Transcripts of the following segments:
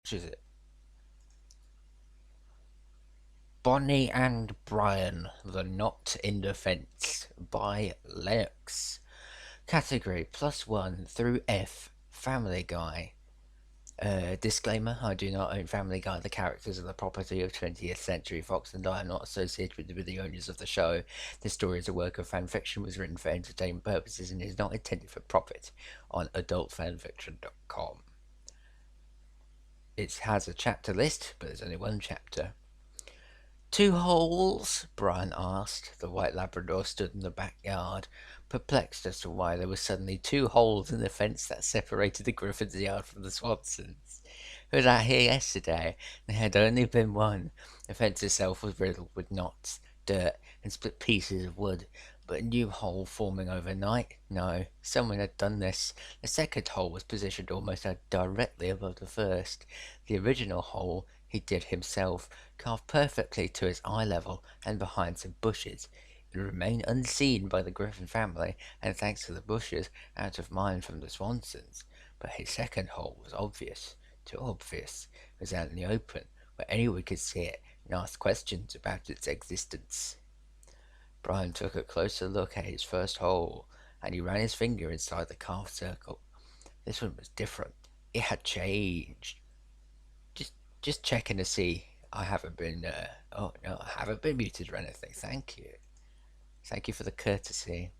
Which is it? Bonnie and Brian, The Knot in the Fence by Lex. Category +1 through F, Family Guy. Disclaimer, I do not own Family Guy. The characters are the property of 20th Century Fox and I am not associated with the owners of the show. This story is a work of fanfiction, was written for entertainment purposes and is not intended for profit on adultfanfiction.com. It has a chapter list, but there's only one chapter. Two holes? Brian asked. The white Labrador stood in the backyard, perplexed as to why there were suddenly two holes in the fence that separated the Griffins' yard from the Swansons. It was out here yesterday. There had only been one. The fence itself was riddled with knots, dirt, and split pieces of wood. But a new hole forming overnight? No, someone had done this. The second hole was positioned almost directly above the first. The original hole he did himself, carved perfectly to his eye level and behind some bushes. It remained unseen by the Griffin family, and thanks to the bushes, out of mind from the Swansons. But his second hole was obvious. Too obvious. It was out in the open, where anyone could see it and ask questions about its existence. Brian took a closer look at his first hole, and he ran his finger inside the carved circle. This one was different. It had changed. Just checking to see I haven't been, oh no, I haven't been muted or anything. Thank you. Thank you for the courtesy.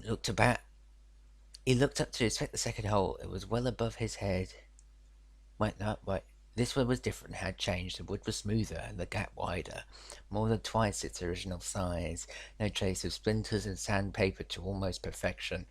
Looked about. He looked up to inspect the second hole. It was well above his head. Wait, no, wait. This one was different, had changed. The wood was smoother and the gap wider, more than twice its original size. No trace of splinters and sandpaper to almost perfection.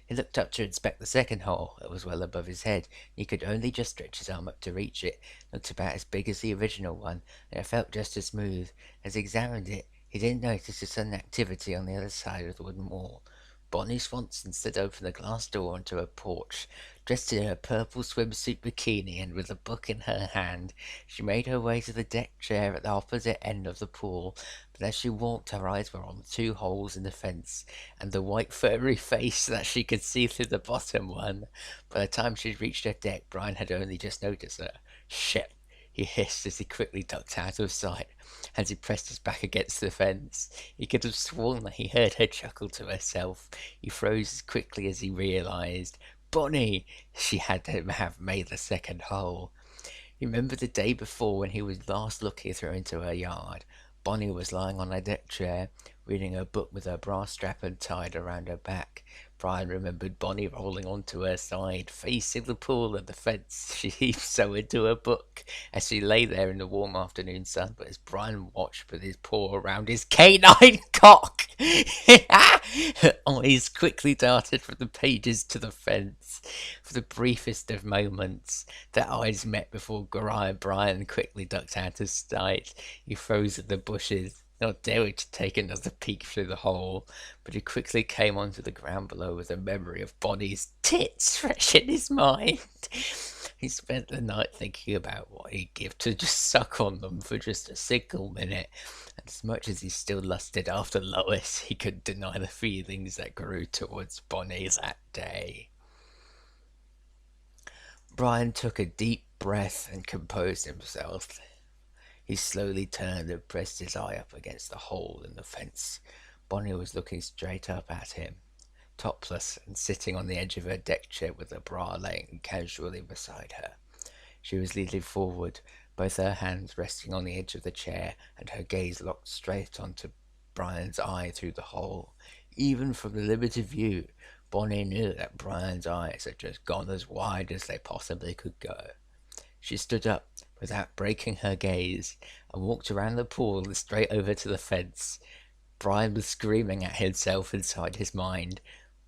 He looked up to inspect the second hole. It was well above his head. He could only just stretch his arm up to reach it. It looked about as big as the original one, and it felt just as smooth. As he examined it, he didn't notice a sudden activity on the other side of the wooden wall. Bonnie Swanson stood open the glass door onto her porch, dressed in a purple swimsuit bikini and with a book in her hand. She made her way to the deck chair at the opposite end of the pool, but as she walked her eyes were on the two holes in the fence, and the white furry face that she could see through the bottom one. By the time she'd reached her deck, Brian had only just noticed her. Shit, he hissed as he quickly ducked out of sight. As he pressed his back against the fence, he could have sworn that he heard her chuckle to herself. He froze as quickly as he realised. Bonnie! She had to have made the second hole. He remembered the day before when he was last looking through into her yard. Bonnie was lying on a deck chair, reading her book with her brass strap tied around her back. Brian remembered Bonnie rolling onto her side, facing the pool and the fence. She heaved so into her book as she lay there in the warm afternoon sun, but as Brian watched with his paw around his canine cock, her eyes quickly darted from the pages to the fence. For the briefest of moments, their eyes met before Brian quickly ducked out of sight. He froze in the bushes, not daring to take another peek through the hole, but he quickly came onto the ground below with a memory of Bonnie's tits fresh in his mind. He spent the night thinking about what he'd give to just suck on them for just a single minute. And as much as he still lusted after Lois, he couldn't deny the feelings that grew towards Bonnie that day. Brian took a deep breath and composed himself. He slowly turned and pressed his eye up against the hole in the fence. Bonnie was looking straight up at him, topless and sitting on the edge of her deck chair with her bra laying casually beside her. She was leaning forward, both her hands resting on the edge of the chair and her gaze locked straight onto Brian's eye through the hole. Even from the limited view, Bonnie knew that Brian's eyes had just gone as wide as they possibly could go. She stood up without breaking her gaze and walked around the pool and straight over to the fence. Brian was screaming at himself inside his mind.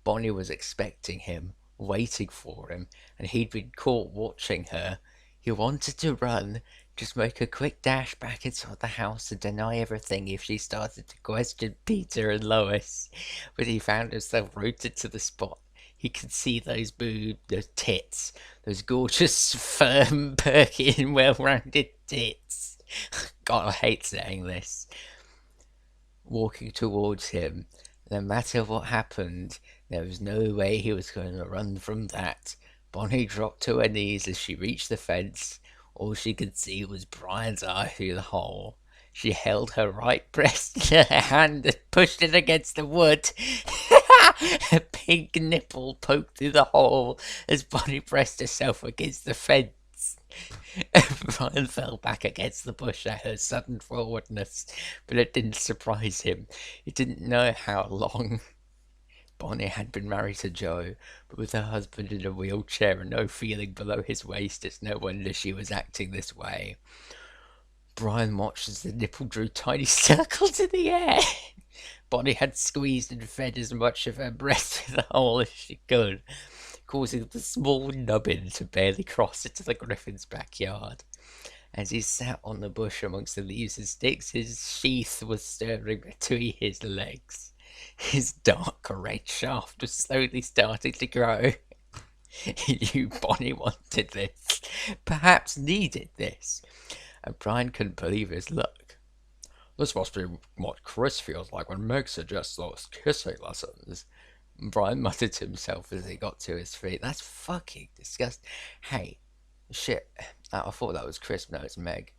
Bonnie was expecting him, waiting for him, and he'd been caught watching her. He wanted to run, just make a quick dash back inside the house and deny everything if she started to question Peter and Lois. But he found himself rooted to the spot. He could see those boobs, those tits, those gorgeous, firm, perky, and well-rounded tits. God, I hate saying this. Walking towards him, no matter what happened, there was no way he was going to run from that. Bonnie dropped to her knees as she reached the fence. All she could see was Brian's eye through the hole. She held her right breast in her hand and pushed it against the wood. Her pink nipple poked through the hole as Bonnie pressed herself against the fence. Brian fell back against the bush at her sudden forwardness, but it didn't surprise him. He didn't know how long Bonnie had been married to Joe, but with her husband in a wheelchair and no feeling below his waist, it's no wonder she was acting this way. Brian watched as the nipple drew tiny circles in the air. Bonnie had squeezed and fed as much of her breast through the hole as she could, causing the small nubbin to barely cross into the griffin's backyard. As he sat on the bush amongst the leaves and sticks, his sheath was stirring between his legs. His dark red shaft was slowly starting to grow. He knew Bonnie wanted this, perhaps needed this, and Brian couldn't believe his luck. This must be what Chris feels like when Meg suggests those kissing lessons. Brian muttered to himself as he got to his feet. That's fucking disgusting. Hey, shit. I thought that was Chris. No, it's Meg.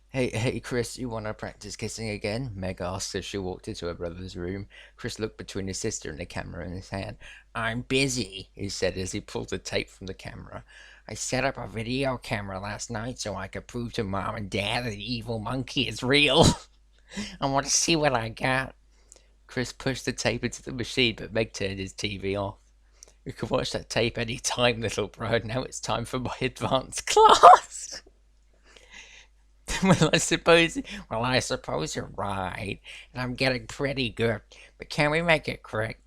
Hey, Chris, you want to practice kissing again? Meg asked as she walked into her brother's room. Chris looked between his sister and the camera in his hand. I'm busy, he said as he pulled the tape from the camera. I set up a video camera last night so I could prove to Mom and Dad that the evil monkey is real. I want to see what I got. Chris pushed the tape into the machine, but Meg turned his TV off. You can watch that tape any time, little bro. Now it's time for my advanced class. I suppose you're right, and I'm getting pretty good. But can we make it quick?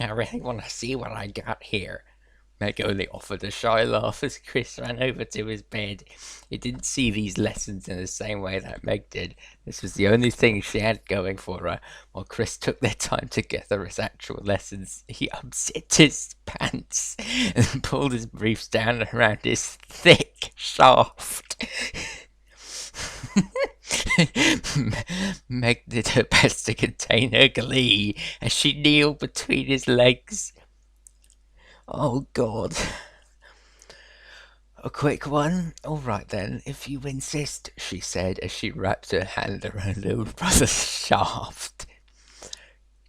I really want to see what I got here. Meg only offered a shy laugh as Chris ran over to his bed. He didn't see these lessons in the same way that Meg did. This was the only thing she had going for her. While Chris took their time together as actual lessons, he unzipped his pants and pulled his briefs down around his thick shaft. Meg did her best to contain her glee as she kneeled between his legs. Oh, God. A quick one? All right, then, if you insist, she said as she wrapped her hand around little brother's shaft.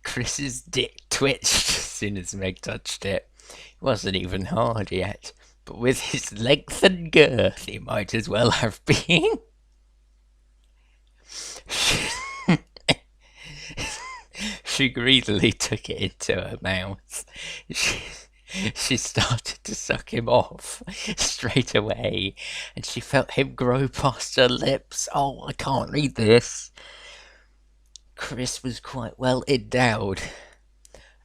Chris's dick twitched as soon as Meg touched it. It wasn't even hard yet, but with his length and girth, he might as well have been. She greedily took it into her mouth. She started to suck him off straight away, and she felt him grow past her lips. Oh, I can't read this. Chris was quite well endowed,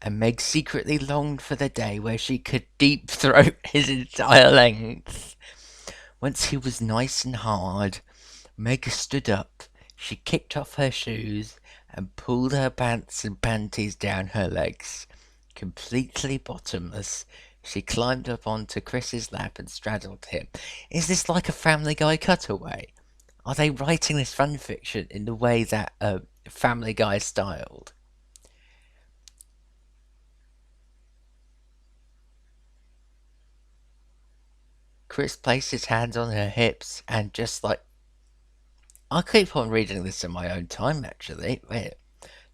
and Meg secretly longed for the day where she could deep throat his entire length. Once he was nice and hard, Meg stood up. She kicked off her shoes and pulled her pants and panties down her legs. Completely bottomless, she climbed up onto Chris's lap and straddled him. Is this like a Family Guy cutaway? Are they writing this fanfiction in the way that Family Guy styled? Chris placed his hands on her hips and just like... I'll keep on reading this in my own time, actually. Wait.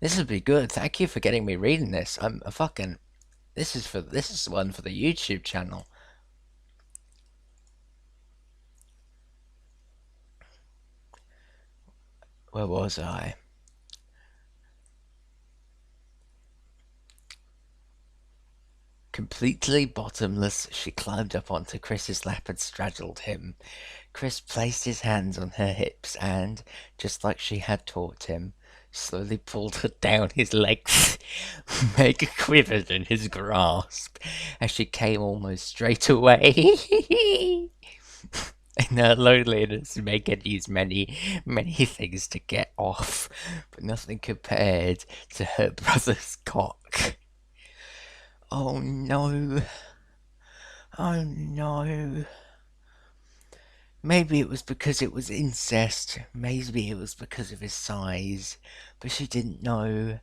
This would be good. Thank you for getting me reading this. I'm a fucking... This is one for the YouTube channel. Where was I? Completely bottomless, she climbed up onto Chris's lap and straddled him. Chris placed his hands on her hips and, just like she had taught him, slowly pulled her down his legs. Meg quivered in his grasp as she came almost straight away. In her loneliness, Meg had used many, many things to get off, but nothing compared to her brother's cock. Oh no. Oh no. Maybe it was because it was incest. Maybe it was because of his size. But she didn't know.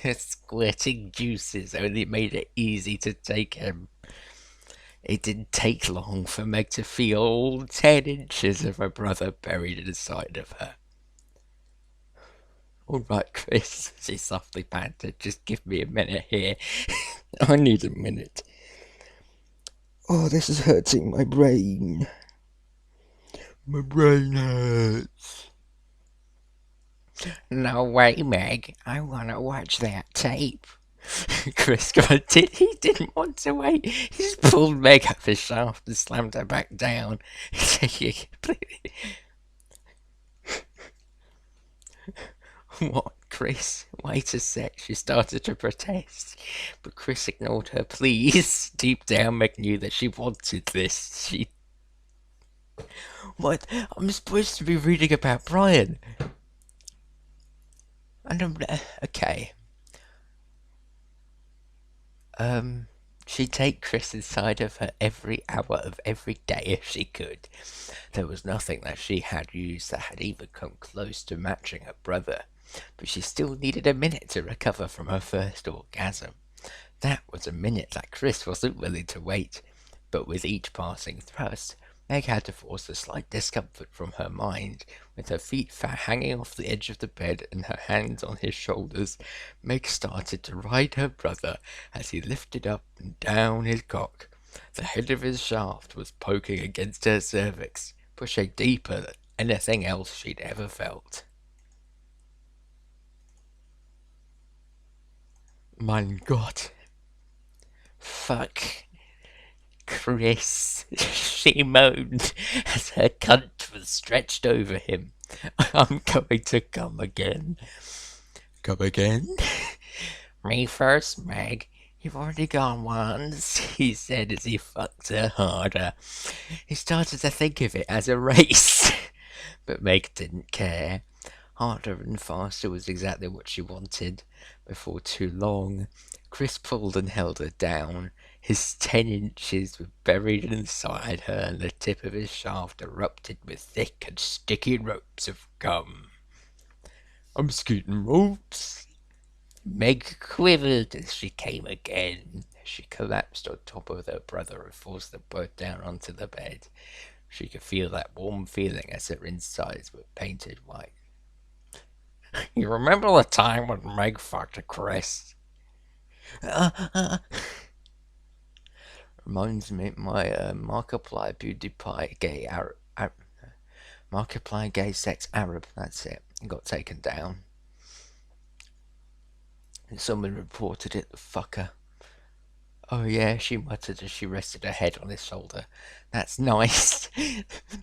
Squirting juices only made it easy to take him. It didn't take long for Meg to feel all 10 inches of her brother buried inside of her. All right, Chris, she softly panted. Just give me a minute here. I need a minute. Oh, this is hurting my brain. My brain hurts. No way, Meg. I want to watch that tape. Chris grunted. He didn't want to wait. He just pulled Meg up his shaft and slammed her back down. What, Chris? Wait a sec. She started to protest, but Chris ignored her pleas. Deep down, Meg knew that she wanted this. What? I'm supposed to be reading about Brian. And okay. She'd take Chris inside of her every hour of every day if she could. There was nothing that she had used that had even come close to matching her brother, but she still needed a minute to recover from her first orgasm. That was a minute that Chris wasn't willing to wait, but with each passing thrust, Meg had to force a slight discomfort from her mind. With her feet hanging off the edge of the bed and her hands on his shoulders, Meg started to ride her brother as he lifted up and down his cock. The head of his shaft was poking against her cervix, pushing deeper than anything else she'd ever felt. Mein Gott. Fuck. Chris, she moaned as her cunt was stretched over him. I'm going to come again. Come again? Me first, Meg. You've already gone once, he said as he fucked her harder. He started to think of it as a race, but Meg didn't care. Harder and faster was exactly what she wanted. Before too long, Chris pulled and held her down. His 10 inches were buried inside her, and the tip of his shaft erupted with thick and sticky ropes of gum. I'm scooting ropes. Meg quivered as she came again. She collapsed on top of her brother and forced them both down onto the bed. She could feel that warm feeling as her insides were painted white. You remember the time when Meg fucked Chris? Reminds me, my Markiplier PewDiePie gay Markiplier gay sex Arab. That's it. Got taken down. And someone reported it. The fucker. Oh yeah, she muttered as she rested her head on his shoulder. That's nice.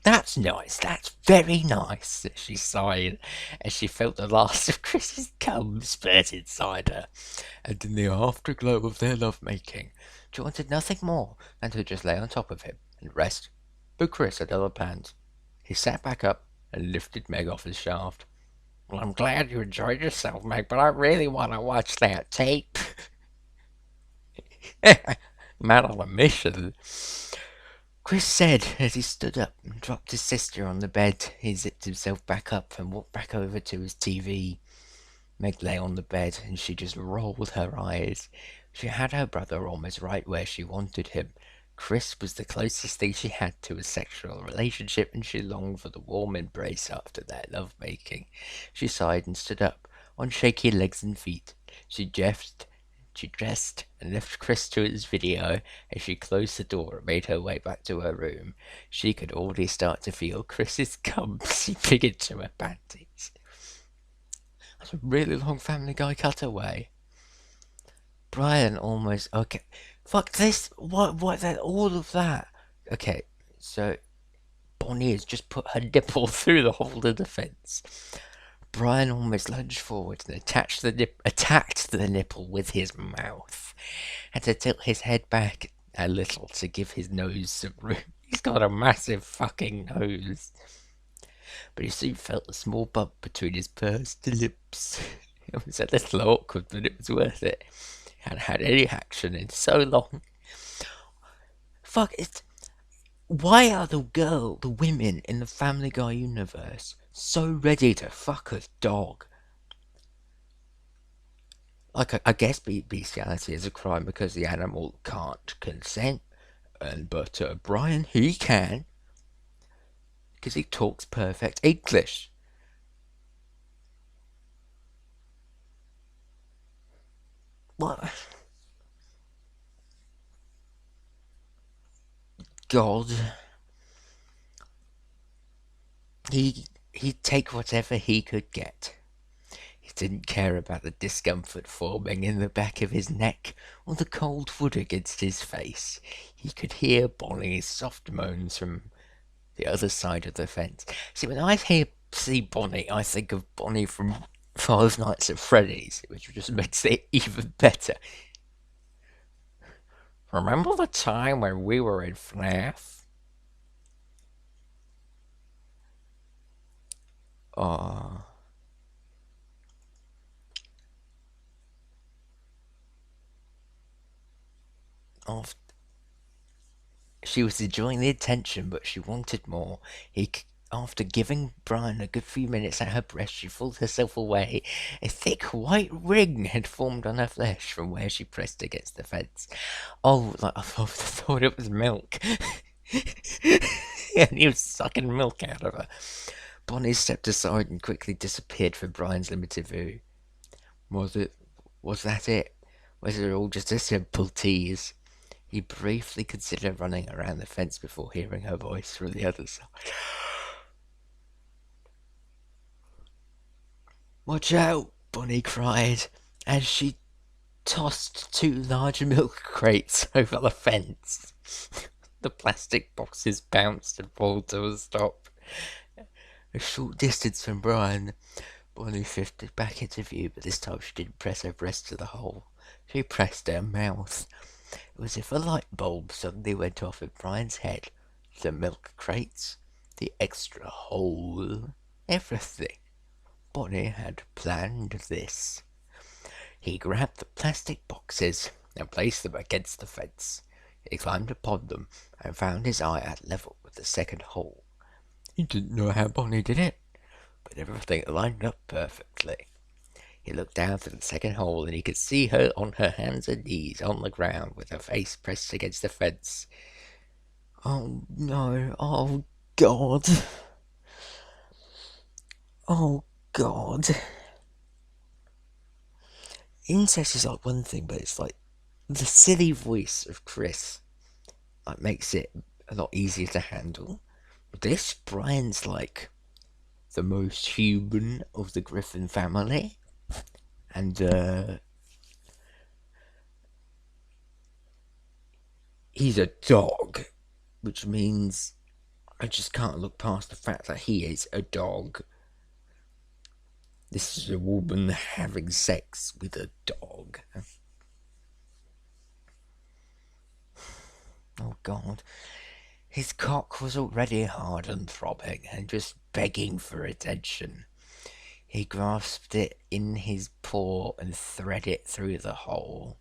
That's nice. That's very nice, she sighed as she felt the last of Chris's cum spurt inside her. And in the afterglow of their lovemaking, she wanted nothing more than to just lay on top of him and rest. But Chris had other plans. He sat back up and lifted Meg off his shaft. Well, I'm glad you enjoyed yourself, Meg, but I really want to watch that tape. Man on a mission. Chris said as he stood up and dropped his sister on the bed. He zipped himself back up and walked back over to his TV. Meg lay on the bed and she just rolled her eyes. She had her brother almost right where she wanted him. Chris was the closest thing she had to a sexual relationship, and she longed for the warm embrace after their lovemaking. She sighed and stood up, on shaky legs and feet. She dressed and left Chris to his video. As she closed the door and made her way back to her room, she could already start to feel Chris's cum seeping into her panties. That's a really long Family Guy cutaway. Brian almost... Okay. Fuck this. What, that, all of that. Okay, so Bonnie has just put her nipple through the hole of the fence. Brian almost lunged forward and attacked the nipple with his mouth. Had to tilt his head back a little to give his nose some room. He's got a massive fucking nose. But he soon felt a small bump between his pursed lips. It was a little awkward, but it was worth it. He hadn't had any action in so long. Fuck, it's... Why are the women in the Family Guy universe so ready to fuck a dog? Like, I guess bestiality is a crime because the animal can't consent. But Brian, he can, because he talks perfect English. What? God, he'd take whatever he could get. He didn't care about the discomfort forming in the back of his neck or the cold wood against his face. He could hear Bonnie's soft moans from the other side of the fence. See, when see Bonnie, I think of Bonnie from Five Nights at Freddy's, which just makes it even better. Remember the time when we were in FNAF? Oh, after she was enjoying the attention, but she wanted more. After giving Brian a good few minutes at her breast, she pulled herself away. A thick white ring had formed on her flesh from where she pressed against the fence. Oh, like I thought it was milk. And he was sucking milk out of her. Bonnie stepped aside and quickly disappeared from Brian's limited view. Was it? Was that it? Was it all just a simple tease? He briefly considered running around the fence before hearing her voice from the other side. Watch out! Bonnie cried, as she tossed two large milk crates over the fence. The plastic boxes bounced and rolled to a stop. A short distance from Brian, Bonnie shifted back into view, but this time she didn't press her breast to the hole. She pressed her mouth. It was as if a light bulb suddenly went off in Brian's head. The milk crates, the extra hole, everything. Bonnie had planned this. He grabbed the plastic boxes and placed them against the fence. He climbed upon them and found his eye at level with the second hole. He didn't know how Bonnie did it, but everything lined up perfectly. He looked down through the second hole and he could see her on her hands and knees on the ground with her face pressed against the fence. Oh no, oh God. Oh God. Incest is like one thing, but it's like the silly voice of Chris like makes it a lot easier to handle. This Brian's like the most human of the Griffin family, and he's a dog, which means I just can't look past the fact that he is a dog. This is a woman having sex with a dog. Oh God. His cock was already hard and throbbing and just begging for attention. He grasped it in his paw and threaded it through the hole.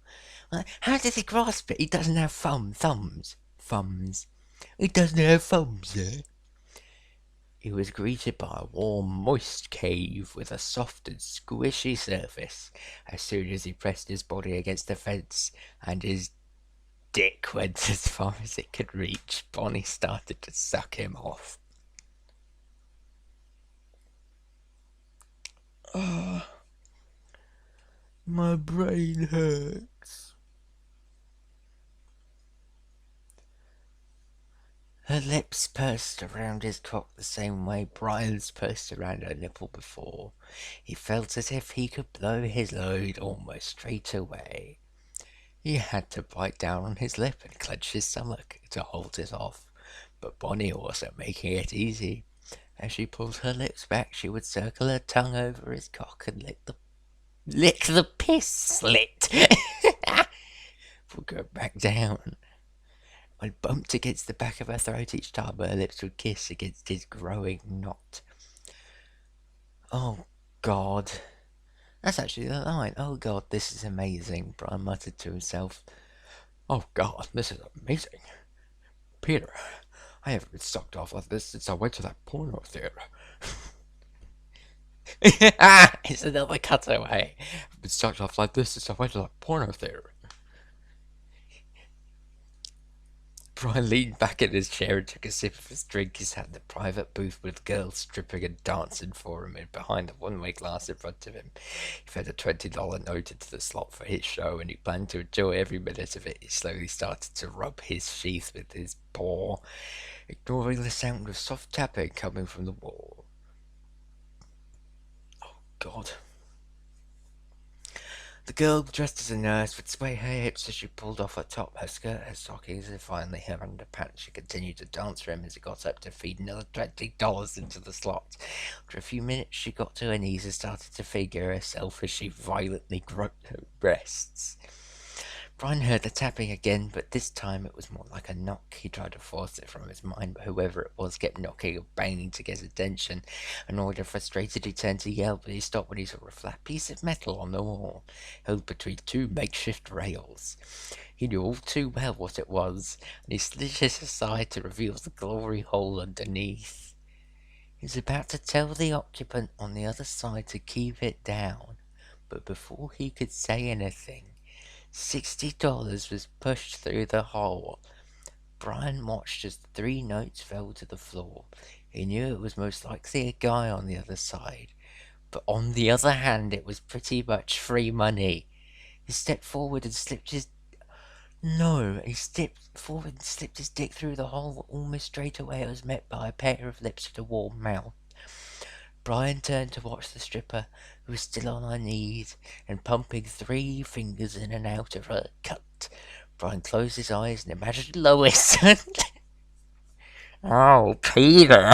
How does he grasp it? He doesn't have thumbs. He doesn't have thumbs there. He was greeted by a warm, moist cave with a soft and squishy surface as soon as he pressed his body against the fence and his dick went as far as it could reach. Bonnie started to suck him off. My brain hurts. Her lips pursed around his cock the same way Brian's pursed around her nipple before. He felt as if he could blow his load almost straight away. He had to bite down on his lip and clench his stomach to hold it off, but Bonnie wasn't making it easy. As she pulled her lips back, she would circle her tongue over his cock and lick the piss slit. Would go back down. I bumped against the back of her throat each time her lips would kiss against his growing knot. Oh God. That's actually the line. Oh God, this is amazing, Brian muttered to himself. Oh God, this is amazing. Peter, I haven't been sucked off like this since I went to that porno theater. It's another cutaway. I've been sucked off like this since I went to that porno theater. Brian leaned back in his chair and took a sip of his drink. He sat in the private booth with girls stripping and dancing for him, and behind the one-way glass in front of him, he fed a $20 note into the slot for his show, and he planned to enjoy every minute of it. He slowly started to rub his sheath with his paw, ignoring the sound of soft tapping coming from the wall. Oh, God. The girl, dressed as a nurse, would sway her hips as she pulled off her top, her skirt, her stockings, and finally her underpants. She continued to dance for him as he got up to feed another $20 into the slot. After a few minutes, she got to her knees and started to figure herself as she violently groped her breasts. Brian heard the tapping again, but this time it was more like a knock. He tried to force it from his mind, but whoever it was kept knocking and banging to get attention. Annoyed and frustrated, he turned to yell, but he stopped when he saw a flat piece of metal on the wall, held between two makeshift rails. He knew all too well what it was, and he slid it aside to reveal the glory hole underneath. He was about to tell the occupant on the other side to keep it down, but before he could say anything, $60 was pushed through the hole. Brian watched as the 3 notes fell to the floor. He knew it was most likely a guy on the other side, but on the other hand, it was pretty much free money. He stepped forward and slipped his... No, he stepped forward and slipped his dick through the hole. Almost straight away, it was met by a pair of lips with a warm mouth. Brian turned to watch the stripper, who was still on her knees and pumping 3 fingers in and out of her cunt. Brian closed his eyes and imagined Lois. Oh, Peter!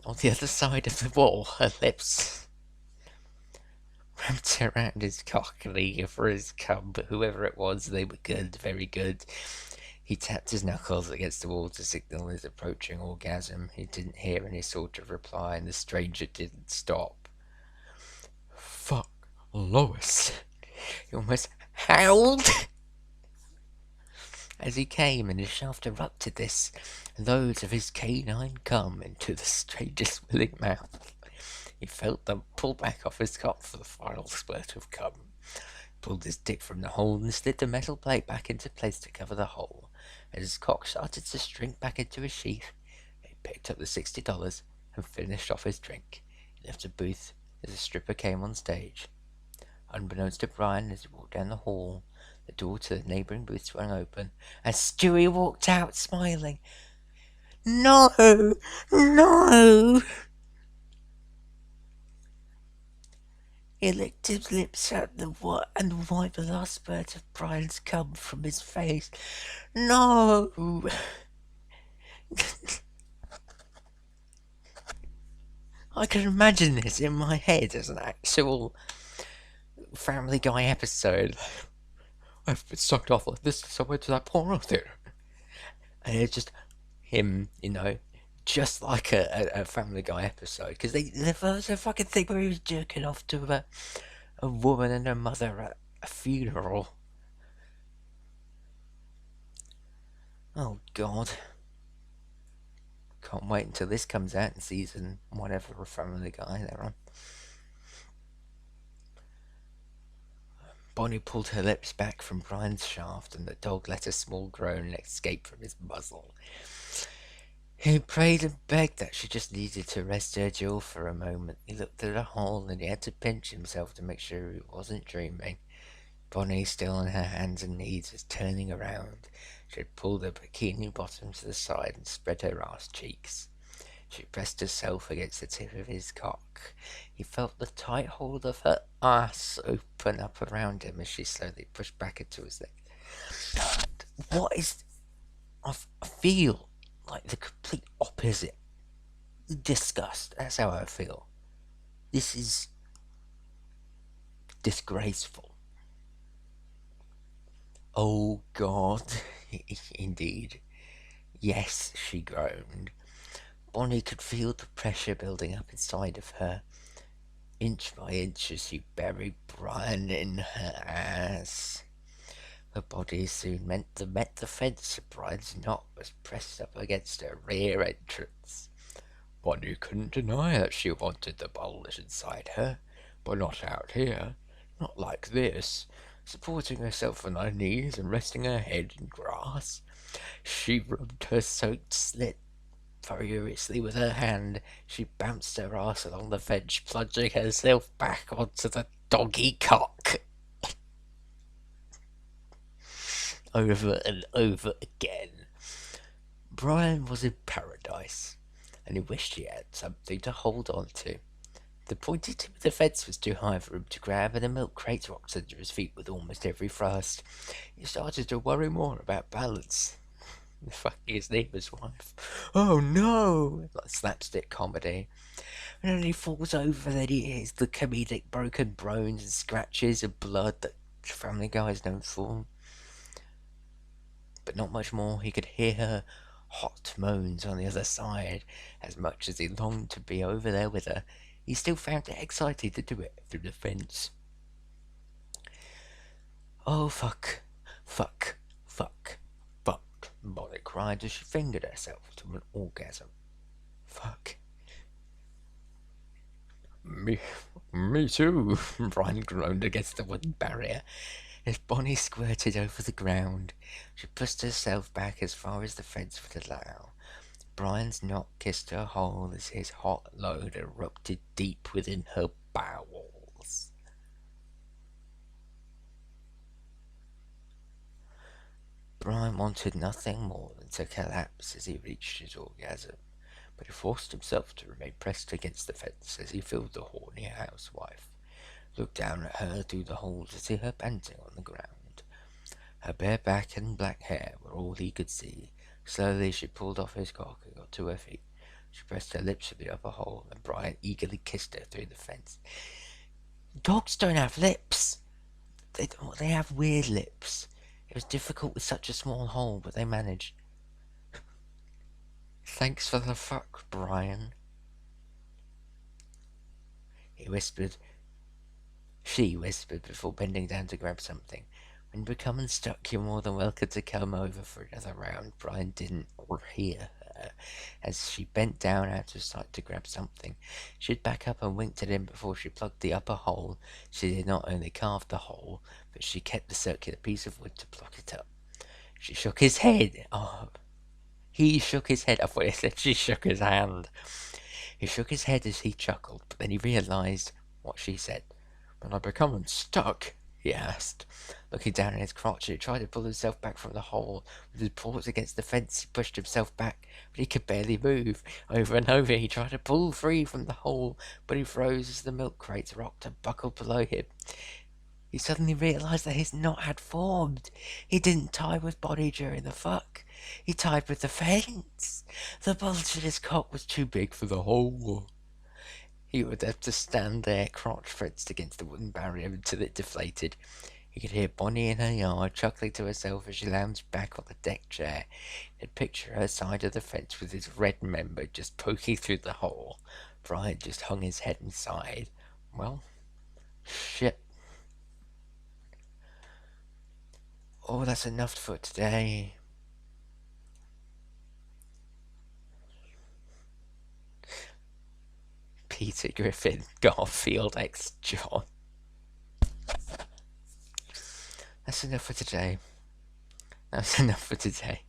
On the other side of the wall, her lips wrapped around his cock and eager for his cum, but whoever it was, they were good, very good. He tapped his knuckles against the wall to signal his approaching orgasm. He didn't hear any sort of reply, and the stranger didn't stop. Fuck, Lois! He almost howled as he came, and his shaft erupted this, loads of his canine cum into the stranger's willing mouth. He felt them pull back off his cock for the final spurt of cum. Pulled his dick from the hole and slid the metal plate back into place to cover the hole. As his cock started to shrink back into his sheath, he picked up the $60 and finished off his drink. He left the booth as the stripper came on stage. Unbeknownst to Brian, as he walked down the hall, the door to the neighbouring booth swung open, and Stewie walked out, smiling. No! No! He licked his lips out and wiped the last spurt of Brian's cum from his face. No! I can imagine this in my head as an actual Family Guy episode. I've been sucked off like this, so I went to that porno theater. And it's just him, just like a Family Guy episode. Because there's a fucking thing where he was jerking off to a woman and her mother at a funeral. Oh, God. Can't wait until this comes out in season whatever of Family Guy they're on. Bonnie pulled her lips back from Brian's shaft, and the dog let a small groan escape from his muzzle. He prayed and begged that she just needed to rest her jaw for a moment. He looked at the hole, and he had to pinch himself to make sure he wasn't dreaming. Bonnie, still on her hands and knees, was turning around. She had pulled her bikini bottom to the side and spread her ass cheeks. She pressed herself against the tip of his cock. He felt the tight hold of her ass open up around him as she slowly pushed back into his leg. What is... I feel like the complete opposite. Disgust. That's how I feel. This is disgraceful. Oh, God. Indeed. Yes, she groaned. Bonnie could feel the pressure building up inside of her, inch by inch, as she buried Brian in her ass. Her body soon met the fence, and Brian's knot was pressed up against her rear entrance. Bonnie couldn't deny that she wanted the bulge inside her, but not out here, not like this. Supporting herself on her knees and resting her head in grass, she rubbed her soaked slit furiously with her hand. She bounced her ass along the veg, plunging herself back onto the doggy cock over and over again. Brian was in paradise, and he wished he had something to hold on to. The pointy tip of the fence was too high for him to grab, and the milk crate rocked under his feet with almost every thrust. He started to worry more about balance. Fucking his neighbour's wife. Oh no! Like slapstick comedy. And then he falls over, then he hears the comedic broken bones and scratches and blood that Family Guy is known for. But not much more. He could hear her hot moans on the other side. As much as he longed to be over there with her, he still found it exciting to do it through the fence. Oh, fuck, fuck, fuck, fuck, Molly cried as she fingered herself to an orgasm. Fuck. Me too, Brian groaned against the wooden barrier. As Bonnie squirted over the ground, she pushed herself back as far as the fence would allow. Brian's knock kissed her hole as his hot load erupted deep within her bowels. Brian wanted nothing more than to collapse as he reached his orgasm, but he forced himself to remain pressed against the fence as he filled the horny housewife. Looked down at her through the hole to see her panting on the ground. Her bare back and black hair were all he could see. Slowly she pulled off his cock and got to her feet. She pressed her lips to the upper hole, and Brian eagerly kissed her through the fence. Dogs don't have lips. They have weird lips. It was difficult with such a small hole, but they managed. Thanks for the fuck, Brian, he whispered. She whispered before bending down to grab something. When you become unstuck, you're more than welcome to come over for another round. Brian didn't hear her. As she bent down out of sight to grab something, she'd back up and winked at him before she plugged the upper hole. She did not only carve the hole, but she kept the circular piece of wood to block it up. She shook his head. Oh, he shook his head. I thought he said she shook his hand. He shook his head as he chuckled, but then he realized what she said. When I become unstuck, he asked, looking down at his crotch. He tried to pull himself back from the hole. With his paws against the fence, he pushed himself back, but he could barely move. Over and over, he tried to pull free from the hole, but he froze as the milk crates rocked and buckled below him. He suddenly realized that his knot had formed. He didn't tie with Bonnie during the fuck. He tied with the fence. The bulge in his cock was too big for the hole. He would have to stand there, crotch fenced against the wooden barrier until it deflated. He could hear Bonnie in her yard chuckling to herself as she lounged back on the deck chair. He could picture her side of the fence with his red member just poking through the hole. Brian just hung his head and sighed. Well, shit. Oh, that's enough for today. Peter Griffin, Garfield X John. That's enough for today. That's enough for today.